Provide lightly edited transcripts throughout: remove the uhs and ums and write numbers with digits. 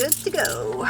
good to go.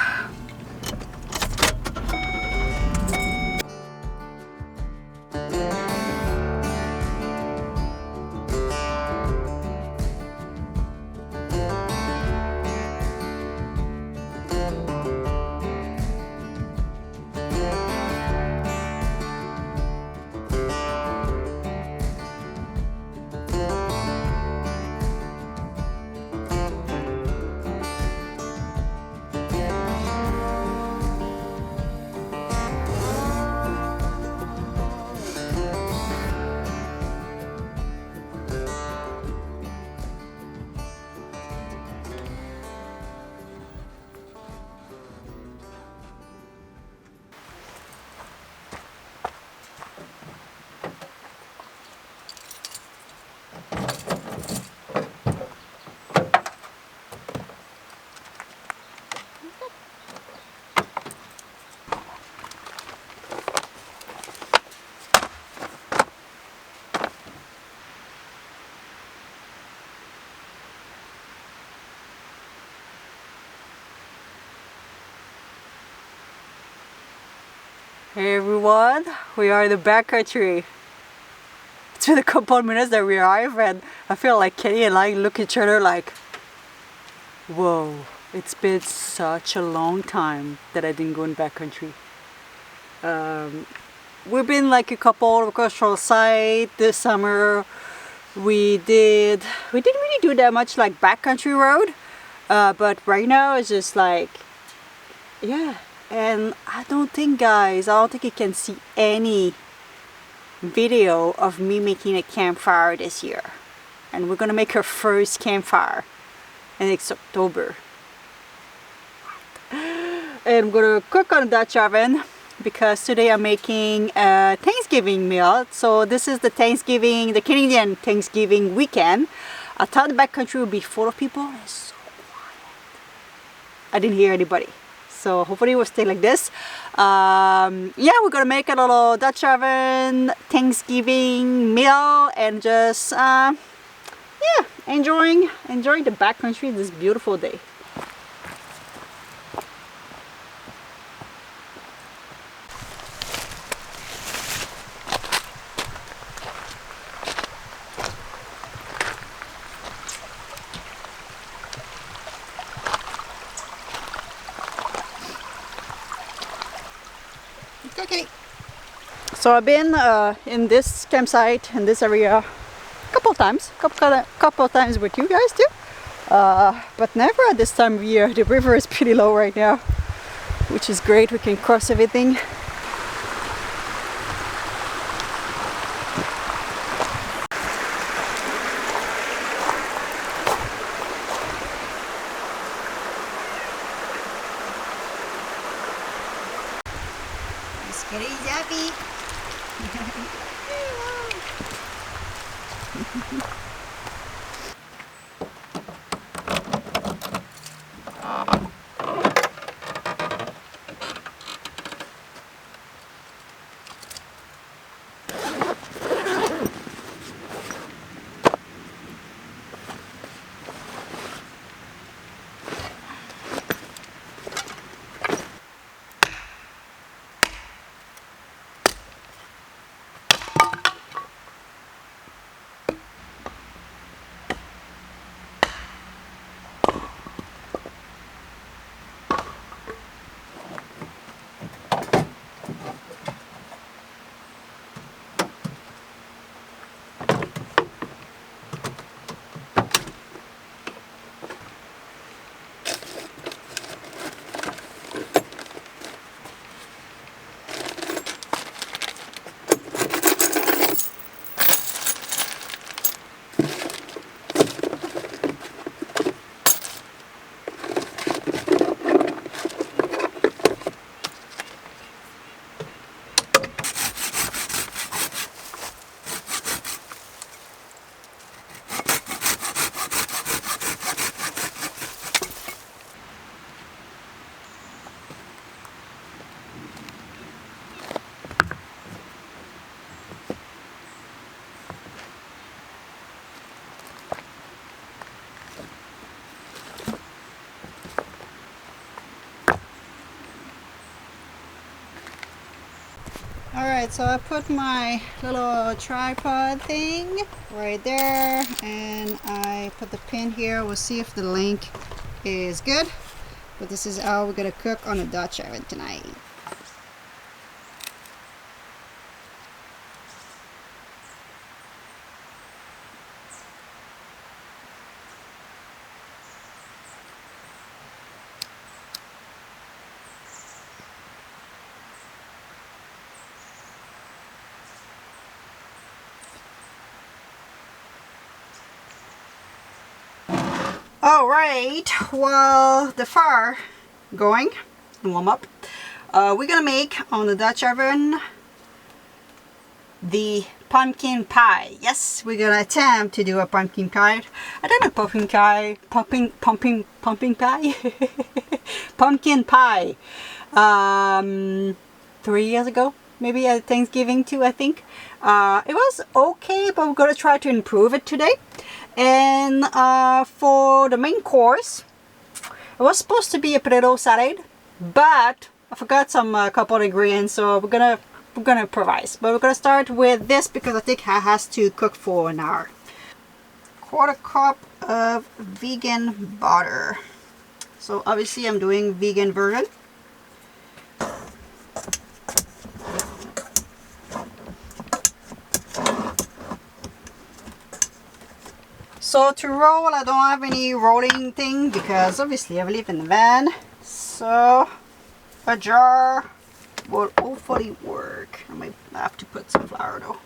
Hey everyone, we are in the backcountry. It's been a couple of minutes that we arrived and I feel like Kenny and I look at each other like, whoa, it's been such a long time that I didn't go in backcountry. We've been like a couple of cultural sites this summer. We didn't really do that much like backcountry road, but right now it's just like, yeah. And I don't think you can see any video of me making a campfire this year. And we're gonna make our first campfire, and it's October. And I'm gonna cook on a Dutch oven because today I'm making a Thanksgiving meal. So this is the Canadian Thanksgiving weekend. I thought the backcountry would be full of people. It's so quiet. I didn't hear anybody. So hopefully it will stay like this. Yeah, we're gonna make a little Dutch oven Thanksgiving meal and just yeah, enjoying the backcountry this beautiful day. Okay. So I've been in this campsite in this area a couple of times with you guys too, but never at this time of year. The river is pretty low right now, which is great. We can cross everything. Kitty's happy. Alright, so I put my little tripod thing right there, and I put the pin here. We'll see if the link is good. But this is how we're gonna cook on a Dutch oven tonight. Alright, while the fire going, warm up, we're gonna make on the Dutch oven the pumpkin pie. Yes, we're gonna attempt to do a pumpkin pie. I don't know, pumpkin pie, pumpkin pie, pumpkin pie. 3 years ago, maybe at Thanksgiving too, I think. It was okay, but we're gonna try to improve it today. And for the main course, it was supposed to be a potato salad, but I forgot some couple of ingredients, so we're gonna improvise. But we're gonna start with this because I think it has to cook for an hour. 1/4 cup of vegan butter. So obviously I'm doing vegan version. So to roll, I don't have any rolling thing because obviously I live in the van. So a jar will hopefully work. I might have to put some flour though.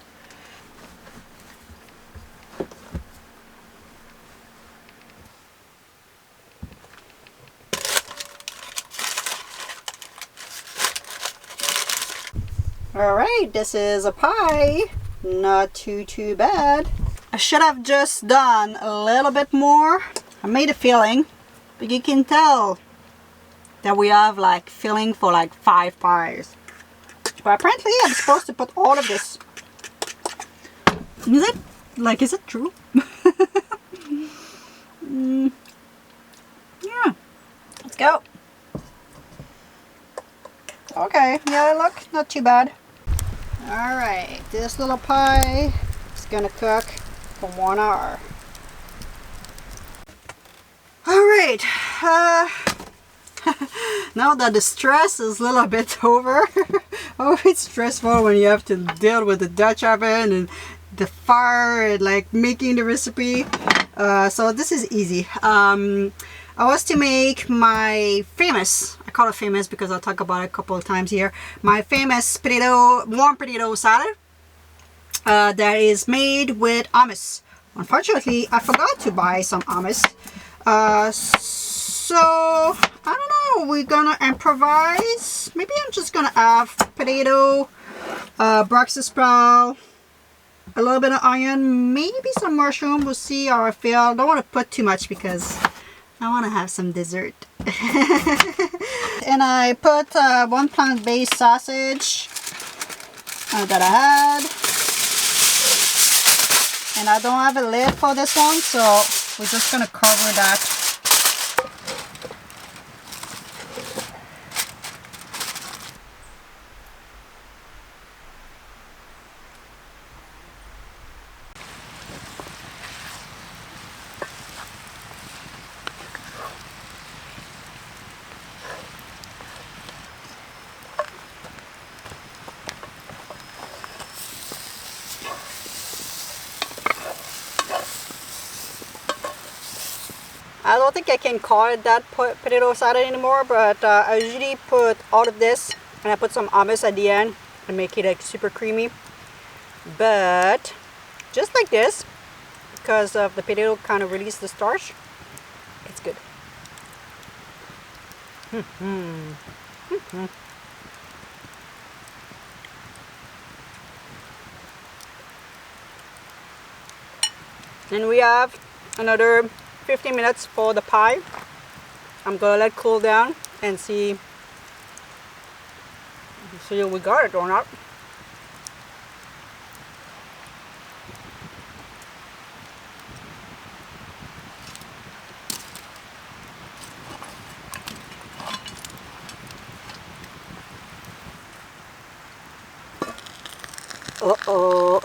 Alright, this is a pie. Not too bad. I should have just done a little bit more. I made a filling, but you can tell that we have like filling for like 5 pies. But apparently I'm supposed to put all of this. Is it true? Yeah, let's go. Okay, yeah, look, not too bad. Alright, this little pie is gonna cook for 1 hour. Alright, now that the stress is a little bit over. Oh, it's stressful when you have to deal with the Dutch oven and the fire and like making the recipe. So this is easy. I was to make my famous, I call it famous because I'll talk about it a couple of times here, my famous warm potato salad that is made with hummus. Unfortunately, I forgot to buy some hummus. So, I don't know, we're gonna improvise. Maybe I'm just gonna have potato, Brussels sprout, a little bit of onion, maybe some mushroom. We'll see how I feel. Don't want to put too much because I want to have some dessert. And I put 1 plant-based sausage that I had. And I don't have a lid for this one, so we're just going to cover that. I don't think I can call it that potato salad anymore, but I usually put all of this and I put some hummus at the end and make it like super creamy. But just like this, because of the potato kind of release the starch, it's good. And we have another 15 minutes for the pie. I'm gonna let it cool down and see if we got it or not. Uh-oh.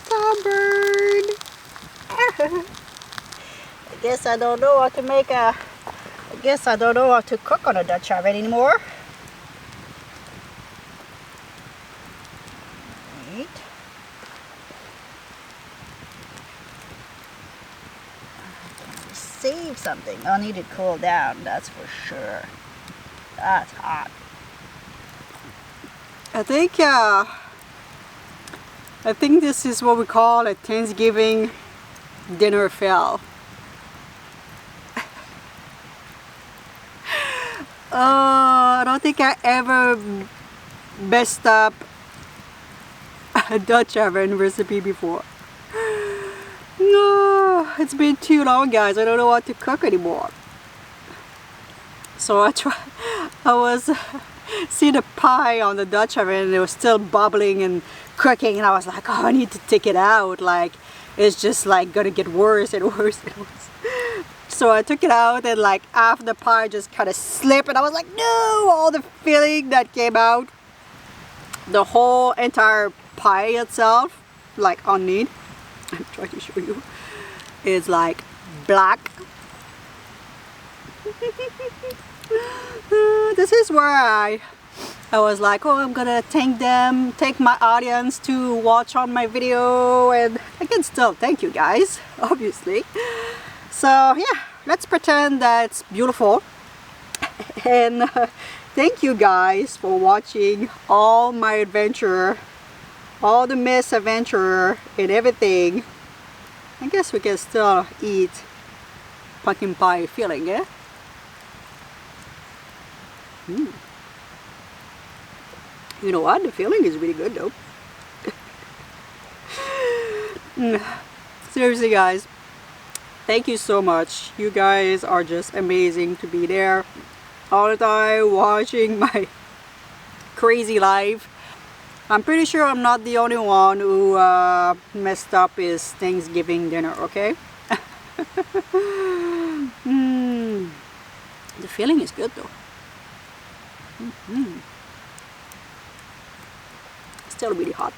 Tom bird. I guess I don't know what to make a... I guess I don't know what to cook on a Dutch oven anymore. Right. Save something. I need it cool down, that's for sure. That's hot. I think this is what we call a Thanksgiving dinner fail. I don't think I ever messed up a Dutch oven recipe before. No, it's been too long, guys. I don't know what to cook anymore. So I was seeing the pie on the Dutch oven and it was still bubbling and cooking, and I was like, oh, I need to take it out. Like, it's just like gonna get worse and worse and worse. So I took it out, and like half the pie just kind of slipped, and I was like, no, all the filling that came out, the whole entire pie itself, like underneath, I'm trying to show you, is like black. This is where I was like, oh, I'm gonna thank my audience to watch on my video, and I can still thank you guys, obviously. So yeah, let's pretend that's beautiful. And thank you guys for watching all my adventure, all the misadventure and everything. I guess we can still eat pumpkin pie filling, eh? You know what? The filling is really good though. Seriously, guys, thank you so much. You guys are just amazing to be there all the time watching my crazy life. I'm pretty sure I'm not the only one who messed up his Thanksgiving dinner, okay? The filling is good though. Still really hot.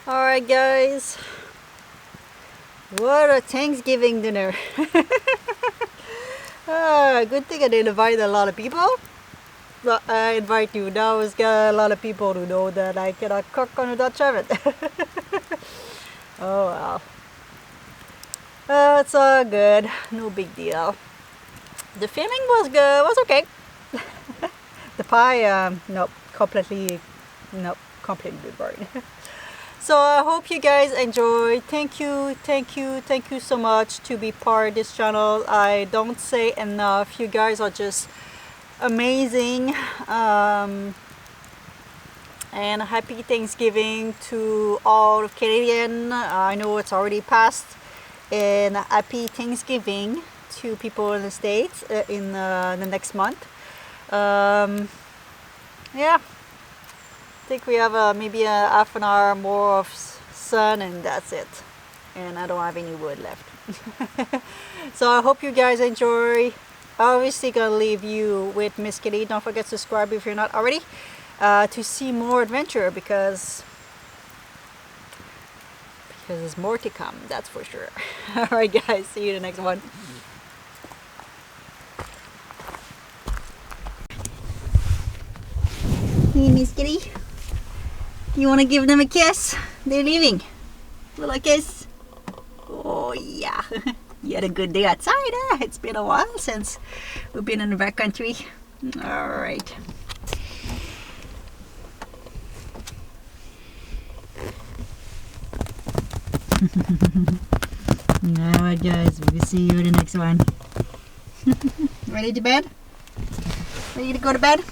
Alright guys, what a Thanksgiving dinner. Good thing I didn't invite a lot of people. So I invite you. Now it's got a lot of people who know that I cannot cook on a Dutch oven. Oh well. It's all good. No big deal. The filling was good. Was okay. The pie, nope, completely burned. So I hope you guys enjoyed. Thank you so much to be part of this channel. I don't say enough. You guys are just amazing. And happy Thanksgiving to all of Canadian. I know it's already passed. And happy Thanksgiving to people in the States in the next month. Yeah. I think we have maybe a half an hour more of sun, and that's it. And I don't have any wood left. So I hope you guys enjoy. Obviously gonna leave you with Miss Kitty. Don't forget to subscribe if you're not already. to see more adventure, because there's more to come, that's for sure. Alright guys, see you in the next one. Hey Miss Kitty, you want to give them a kiss? They're leaving. Little kiss. Oh yeah. You had a good day outside, eh? It's been a while since we've been in the backcountry. Alright. Alright guys, we'll see you in the next one. Ready to bed? Ready to go to bed?